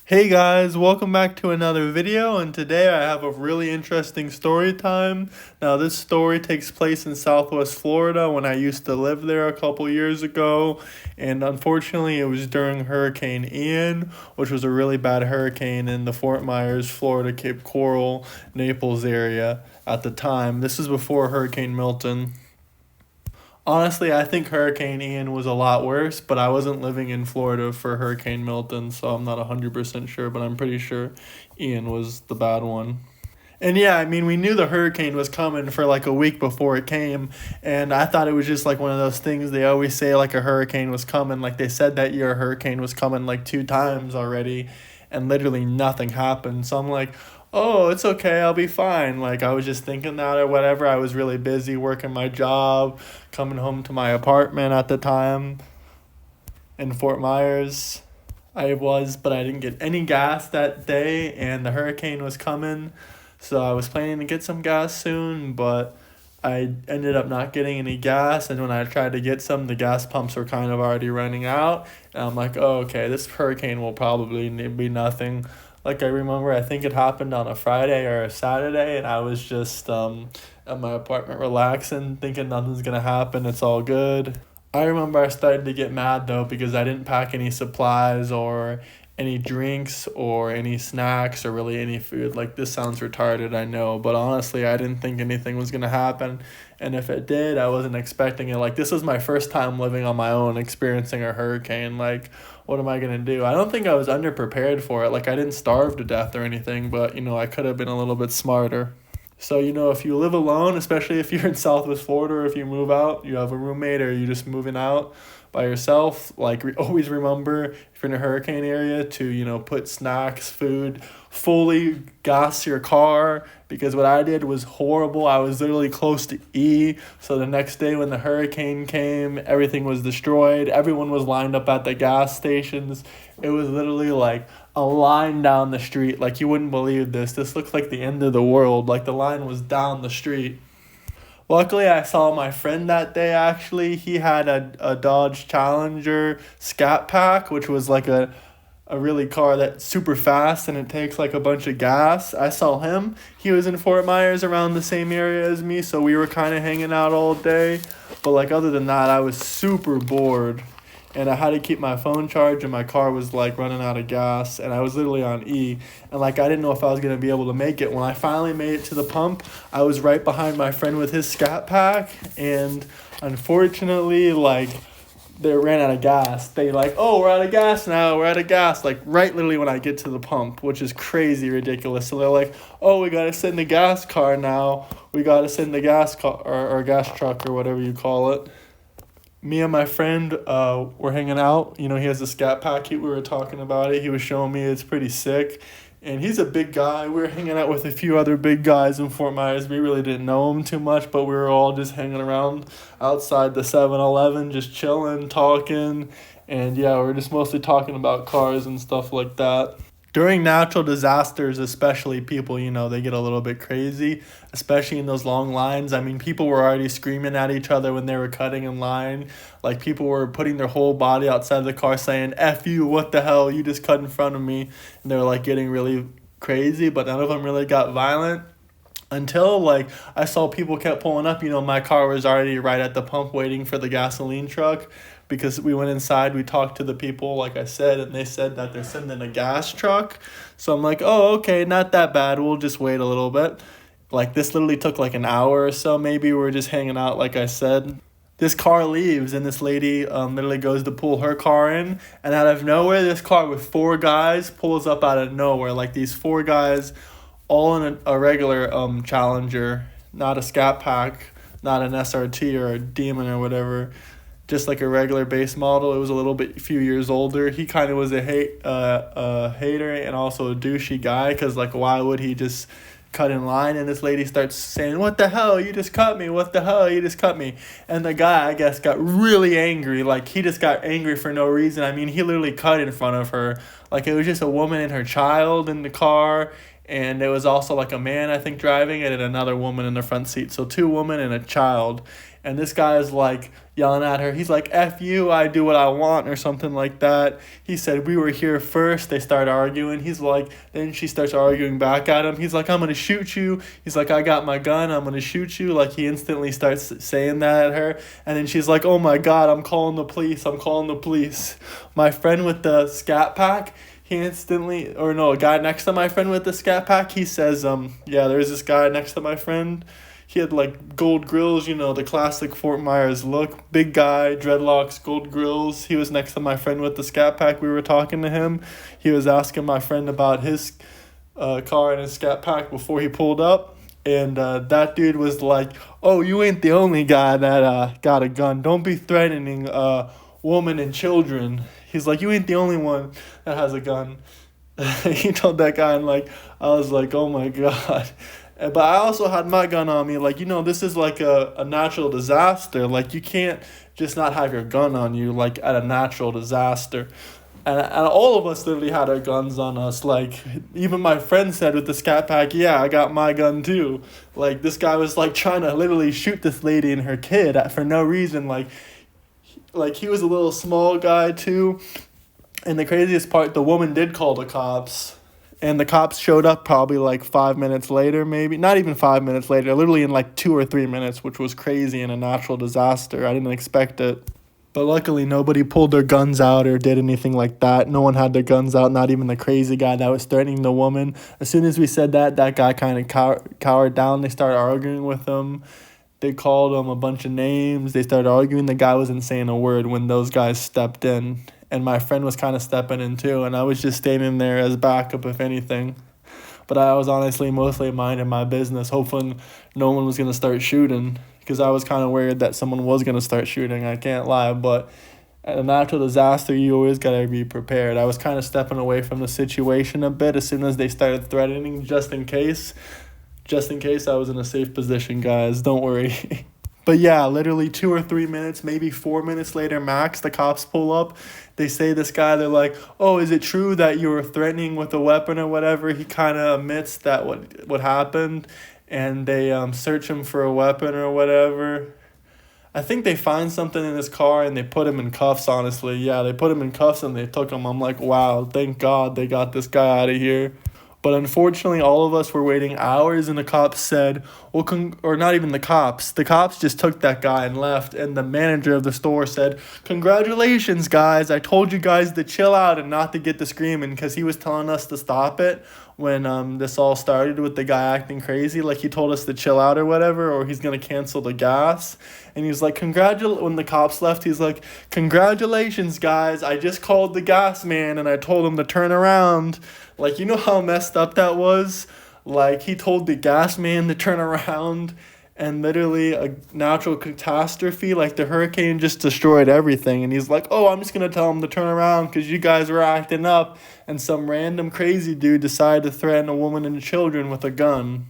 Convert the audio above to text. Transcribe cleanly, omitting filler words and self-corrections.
Hey guys, welcome back to another video, and today I have a really interesting story time. Now this story takes place in Southwest Florida when I used to live there a couple years ago, and unfortunately it was during Hurricane Ian, which was a really bad hurricane in the Fort Myers, Florida, Cape Coral, Naples area at the time. This is before Hurricane Milton. Honestly, I think Hurricane Ian was a lot worse, but I wasn't living in Florida for Hurricane Milton, so I'm not 100% sure, but I'm pretty sure Ian was the bad one. And yeah, I mean, we knew the hurricane was coming for like a week before it came, and I thought it was just like one of those things they always say, like a hurricane was coming. Like they said that year a hurricane was coming like two times already, and literally nothing happened. So I'm like, oh, it's okay, I'll be fine. Like I was just thinking that or whatever. I was really busy working my job, coming home to my apartment at the time in Fort Myers. But I didn't get any gas that day, and the hurricane was coming. So I was planning to get some gas soon, but I ended up not getting any gas. And when I tried to get some, the gas pumps were kind of already running out. And I'm like, oh, okay, this hurricane will probably be nothing. Like I remember, I think it happened on a Friday or a Saturday, and I was just at my apartment relaxing, thinking nothing's gonna happen, it's all good. I remember I started to get mad though because I didn't pack any supplies or any drinks or any snacks or really any food. Like this sounds retarded, I know, but honestly, I didn't think anything was gonna happen. And if it did, I wasn't expecting it. Like this was my first time living on my own, experiencing a hurricane. Like, what am I gonna do? I don't think I was underprepared for it. Like I didn't starve to death or anything, but I could have been a little bit smarter. So, if you live alone, especially if you're in Southwest Florida, or if you move out, you have a roommate, or you're just moving out by yourself, like always remember if you're in a hurricane area to, put snacks, food, fully gas your car, because what I did was horrible. I was literally close to E. So the next day when the hurricane came, everything was destroyed. Everyone was lined up at the gas stations. It was literally like a line down the street. Like you wouldn't believe this. This looked like the end of the world. Like the line was down the street. Luckily, I saw my friend that day, actually. He had a Dodge Challenger Scat Pack, which was like a really car that's super fast and it takes like a bunch of gas. I saw him. He was in Fort Myers around the same area as me, so we were kind of hanging out all day. But like other than that, I was super bored. And I had to keep my phone charged, and my car was like running out of gas, and I was literally on E. And like I didn't know if I was gonna be able to make it. When I finally made it to the pump, I was right behind my friend with his Scat Pack, and unfortunately, like they ran out of gas. They like, oh, we're out of gas now. We're out of gas. Like right, literally when I get to the pump, which is crazy ridiculous. So they're like, oh, we gotta send the gas car now. We gotta send the gas car or gas truck or whatever you call it. Me and my friend were hanging out. He has a Scat Pack. We were talking about it. He was showing me it's pretty sick. And he's a big guy. We were hanging out with a few other big guys in Fort Myers. We really didn't know him too much, but we were all just hanging around outside the 7-Eleven, just chilling, talking. And yeah, we were just mostly talking about cars and stuff like that. During natural disasters, especially, people, they get a little bit crazy, especially in those long lines. I mean, people were already screaming at each other when they were cutting in line. Like, people were putting their whole body outside the car saying, F you, what the hell, you just cut in front of me. And they were, like, getting really crazy, but none of them really got violent. Until, like, I saw people kept pulling up. My car was already right at the pump waiting for the gasoline truck, because we went inside, we talked to the people, like I said, and they said that they're sending a gas truck. So I'm like, oh, okay, not that bad. We'll just wait a little bit. Like, this literally took like an hour or so. Maybe we were just hanging out, like I said. This car leaves, and this lady literally goes to pull her car in. And out of nowhere, this car with four guys pulls up out of nowhere. Like, these four guys, all in a regular Challenger, not a Scat Pack, not an SRT or a Demon or whatever. Just like a regular base model. It was a few years older. He kind of was a hater and also a douchey guy, because like why would he just cut in line? And this lady starts saying, what the hell, you just cut me, what the hell, you just cut me. And the guy, I guess, got really angry. Like he just got angry for no reason. I mean, he literally cut in front of her. Like it was just a woman and her child in the car. And it was also like a man, I think, driving it, and another woman in the front seat. So two women and a child. and this guy is like yelling at her. He's like, F you, I do what I want, or something like that. He said, we were here first. They start arguing. He's like, then she starts arguing back at him. He's like, I'm going to shoot you. He's like, I got my gun. I'm going to shoot you. Like, he instantly starts saying that at her. And then she's like, oh my God, I'm calling the police. I'm calling the police. My friend with the scat pack, he instantly, or no, a guy next to my friend with the scat pack, he says, yeah, there's this guy next to my friend. He had like gold grills, you know, the classic Fort Myers look. Big guy, dreadlocks, gold grills. He was next to my friend with the scat pack. We were talking to him. He was asking my friend about his car and his scat pack before he pulled up. And that dude was like, oh, you ain't the only guy that got a gun. Don't be threatening women and children. He's like, you ain't the only one that has a gun. He told that guy, and like, I was like, oh my God. But I also had my gun on me. Like, you know, this is like a natural disaster. Like, you can't just not have your gun on you, like, at a natural disaster. And all of us literally had our guns on us. Like, even my friend said with the scat pack, yeah, I got my gun too. Like, this guy was, like, trying to literally shoot this lady and her kid for no reason. Like, he was a little small guy too. And the craziest part, the woman did call the cops. And the cops showed up probably like 5 minutes later, maybe. Not even 5 minutes later, literally in like 2 or 3 minutes, which was crazy and a natural disaster. I didn't expect it. But luckily, nobody pulled their guns out or did anything like that. No one had their guns out, not even the crazy guy that was threatening the woman. As soon as we said that, that guy kind of cowered down. They started arguing with him. They called him a bunch of names. They started arguing. The guy wasn't saying a word when those guys stepped in. And my friend was kind of stepping in too, and I was just standing there as backup, if anything. But I was honestly mostly minding my business, hoping no one was going to start shooting, because I was kind of worried that someone was going to start shooting, I can't lie. But at a natural disaster, you always got to be prepared. I was kind of stepping away from the situation a bit as soon as they started threatening, just in case. Just in case I was in a safe position, guys. Don't worry. But yeah, literally 2 or 3 minutes, maybe 4 minutes later max, the cops pull up. They say this guy, they're like, oh, is it true that you were threatening with a weapon or whatever? He kind of admits that what happened, and they search him for a weapon or whatever. I think they find something in his car and they put him in cuffs, honestly. Yeah, they put him in cuffs and they took him. I'm like, wow, thank God they got this guy out of here. But unfortunately, all of us were waiting hours, and the cops said, well, or not even the cops. The cops just took that guy and left, and the manager of the store said, congratulations, guys. I told you guys to chill out and not to get to screaming, because he was telling us to stop it when this all started with the guy acting crazy. Like, he told us to chill out or whatever, or he's going to cancel the gas. And he was like, when the cops left, he's like, congratulations, guys. I just called the gas man, and I told him to turn around. Like, you know how messed up that was? Like, he told the gas man to turn around, and literally a natural catastrophe, like the hurricane, just destroyed everything. And he's like, oh, I'm just going to tell him to turn around because you guys were acting up. And some random crazy dude decided to threaten a woman and children with a gun.